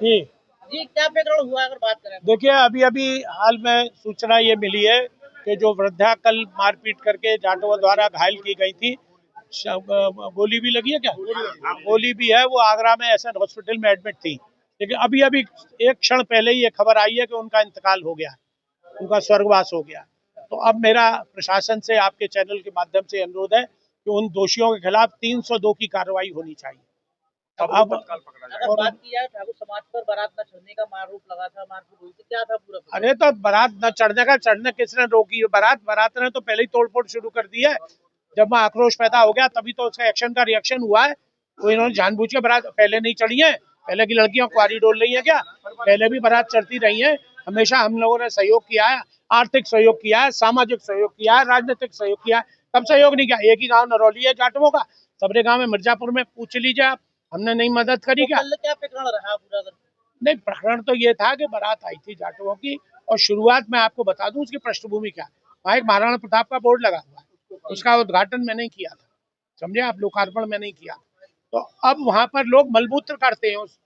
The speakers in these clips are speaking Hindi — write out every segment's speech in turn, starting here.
जी जी, क्या प्रकरण हुआ अगर बात करें? देखिए, अभी अभी हाल में सूचना ये मिली है कि जो वृद्धा कल मारपीट करके जाटों द्वारा घायल की गई थी, गोली भी लगी है क्या? गोली भी है। वो आगरा में एसएन हॉस्पिटल में एडमिट थी। लेकिन अभी अभी एक क्षण पहले ही ये खबर आई है कि उनका इंतकाल हो गया, उनका स्वर्गवास हो गया। तो अब मेरा प्रशासन से, आपके चैनल के माध्यम से अनुरोध है कि उन दोषियों के खिलाफ 302 की कार्रवाई होनी चाहिए। अब अगर बात की जाए ठाकुर समाज पर बारात न चढ़ने का आरोप लगा था, मारपीट हुई थी, क्या था पूरा? अरे तो बारात न चढ़ने का, चढ़ने किसने रोकी है? बारात ने तो पहले ही तोड़फोड़ शुरू कर दी है। जब वहाँ आक्रोश पैदा हो गया तभी तो उसका एक्शन का रिएक्शन हुआ है। तो इन्होंने जानबूझ के बारात पहले नहीं चढ़ी है। पहले की लड़कियां कुंवारी डोल रही है क्या? पहले भी बारात चढ़ती रही है। हमेशा हम लोगों ने सहयोग किया है, आर्थिक सहयोग किया है, सामाजिक सहयोग किया है, राजनीतिक सहयोग किया है। कब सहयोग नहीं किया? एक ही गाँव नरौली है जाटवों का, सबरे गाँव में मिर्जापुर में पूछ लीजिए आप, हमने नहीं मदद करी क्या? तो क्या प्रकरण रहा पूरा? नहीं, प्रकरण तो ये था कि बारात आई थी जाटवों की, और शुरुआत में आपको बता दूं उसकी पृष्ठभूमि क्या है। वहाँ एक महाराणा प्रताप का बोर्ड लगा हुआ है, उसका उद्घाटन मैंने किया था, समझे आप, लोकार्पण मैंने किया। तो अब वहां पर लोग मलमूत्र करते हैं उस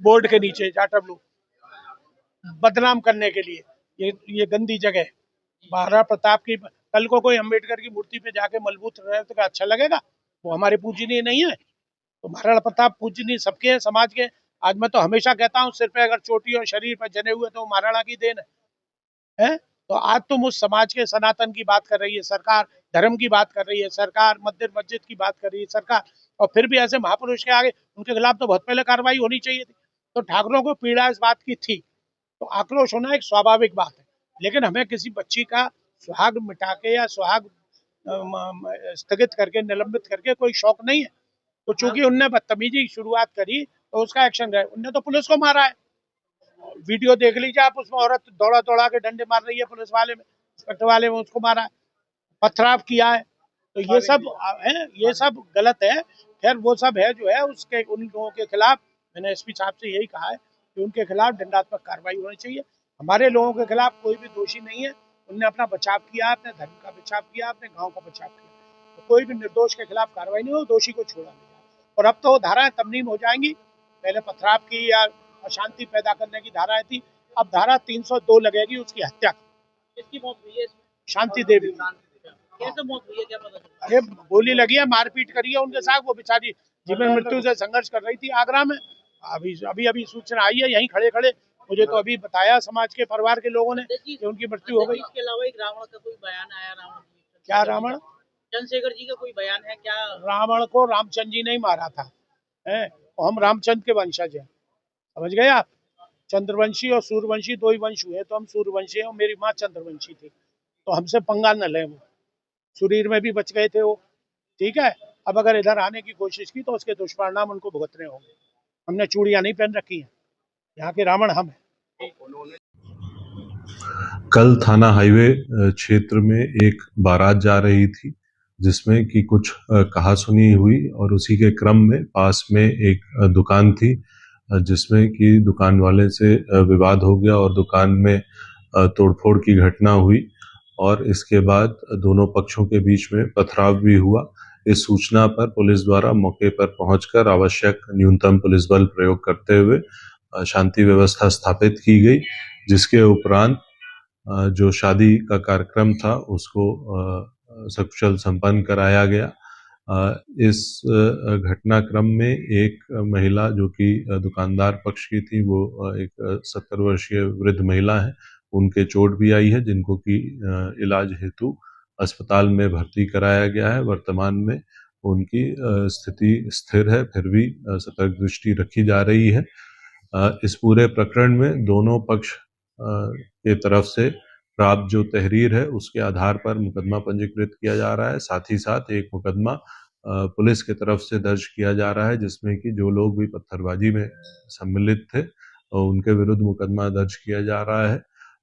बोर्ड के नीचे, जाटव लोग, बदनाम करने के लिए। ये गंदी जगह है। महाराणा प्रताप की, कल को कोई अम्बेडकर की मूर्ति पे जाके मलबूत्र रहे तो क्या अच्छा लगेगा? वो हमारे पूजनीय नहीं है? तो महाराणा प्रताप पूजनीय सबके हैं, समाज के। आज मैं तो हमेशा कहता हूँ, सिर पे अगर चोटी और शरीर पर जने हुए तो महाराणा की देन है। तो आज तुम उस समाज के सनातन की बात कर रही है सरकार, धर्म की बात कर रही है सरकार, मंदिर मस्जिद की बात कर रही है सरकार, और फिर भी ऐसे महापुरुष के आगे उनके खिलाफ तो बहुत पहले कार्रवाई होनी चाहिए थी। तो ठाकुरों को पीड़ा इस बात की थी, तो आक्रोश होना एक स्वाभाविक बात है। लेकिन हमें किसी बच्ची का सुहाग मिटा के या सुहाग स्थगित करके, निलंबित करके कोई शौक नहीं है। तो चूंकि उनने बदतमीजी की शुरुआत करी तो उसका एक्शन रहे। उनने तो पुलिस को मारा है, वीडियो देख लीजिए आप, उसमें औरत दौड़ा दौड़ा के डंडे मार रही है, पुलिस वाले में, इंस्पेक्टर वाले में उसको मारा है, पथराव किया है। तो ये सब है, ये सब गलत है। खैर वो सब है जो है, उसके उन लोगों के खिलाफ मैंने एसपी साहब से यही कहा है कि उनके खिलाफ दंडात्मक कार्रवाई होनी चाहिए। हमारे लोगों के खिलाफ कोई भी दोषी नहीं है। उनने अपना बचाव किया, अपने धर्म का बचाव किया, अपने गांव का बचाव किया। तो कोई भी निर्दोष के खिलाफ कार्रवाई नहीं हो, दोषी को छोड़ा नहीं जाए। और अब तो धाराएं तमनीम हो जाएंगी। पहले पथराव की या अशांति पैदा करने की धाराएं थी, अब धारा 302 लगेगी, उसकी हत्या। किसकी मौत हुई है? शांति देवी। कैसे मौत हुई है, क्या पता चला? अरे गोली लगी है, मारपीट करी है उनके साथ, वो बेचारी जीवन मृत्यु से संघर्ष कर रही थी आगरा में। अभी अभी अभी सूचना आई है, यहीं खड़े खड़े मुझे तो अभी बताया समाज के, परिवार के लोगों ने कि उनकी मृत्यु हो गई। इसके अलावा एक रावण का कोई बयान आया? रावण क्या रावण? चंद्रशेखर जी का कोई बयान है क्या? रावण को रामचंद्र जी ने ही मारा था, है? हम रामचंद्र के वंशज हैं, समझ गए आप। चंद्रवंशी और सूर्यवंशी दो ही वंश हुए, तो हम सूर्यवंशी हैं और मेरी माँ चंद्रवंशी थी, तो हमसे पंगा न लें। वो शरीर में भी बच गए थे वो, ठीक है। अब अगर इधर आने की कोशिश की तो उसके दुष्परिणाम उनको भुगतने होंगे। हमने चूड़ियां नहीं पहन रखी हैं, यहाँ के रावण हम हैं। कल थाना हाईवे क्षेत्र में एक बारात जा रही थी, जिसमें कि कुछ कहासुनी हुई, और उसी के क्रम में पास में एक दुकान थी, जिसमें कि दुकान वाले से विवाद हो गया और दुकान में तोड़फोड़ की घटना हुई, और इसके बाद दोनों पक्षों के बीच में पथराव भी हुआ। इस सूचना पर पुलिस द्वारा मौके पर पहुंचकर आवश्यक न्यूनतम पुलिस बल प्रयोग करते हुए शांति व्यवस्था स्थापित की गई, जिसके उपरांत जो शादी का कार्यक्रम था उसको सकुशल संपन्न कराया गया। इस घटनाक्रम में एक महिला जो कि दुकानदार पक्ष की थी, वो एक 70 वर्षीय वृद्ध महिला है, उनके चोट भी आई है, जिनको कि इलाज हेतु अस्पताल में भर्ती कराया गया है। वर्तमान में उनकी स्थिति स्थिर है, फिर भी सतर्क दृष्टि रखी जा रही है। इस पूरे प्रकरण में दोनों पक्ष के तरफ से प्राप्त जो तहरीर है उसके आधार पर मुकदमा पंजीकृत किया जा रहा है। साथ ही साथ एक मुकदमा पुलिस की तरफ से दर्ज किया जा रहा है, जिसमें कि जो लोग भी पत्थरबाजी में सम्मिलित थे उनके विरुद्ध मुकदमा दर्ज किया जा रहा है।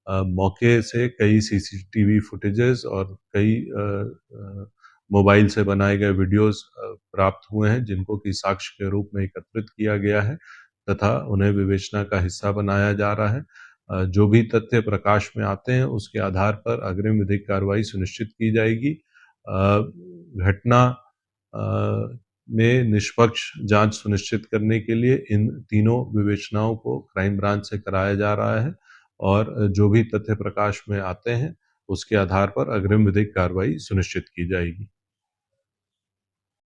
मौके से कई सीसीटीवी फुटेजेस और कई मोबाइल से बनाए गए वीडियोस प्राप्त हुए हैं, जिनको कि साक्ष्य के रूप में एकत्रित किया गया है तथा उन्हें विवेचना का हिस्सा बनाया जा रहा है। जो भी तथ्य प्रकाश में आते हैं उसके आधार पर अग्रिम विधिक कार्रवाई सुनिश्चित की जाएगी। घटना में निष्पक्ष जांच सुनिश्चित करने के लिए इन तीनों विवेचनाओं को क्राइम ब्रांच से कराया जा रहा है और जो भी तथ्य प्रकाश में आते हैं उसके आधार पर अग्रिम विधिक कार्रवाई सुनिश्चित की जाएगी।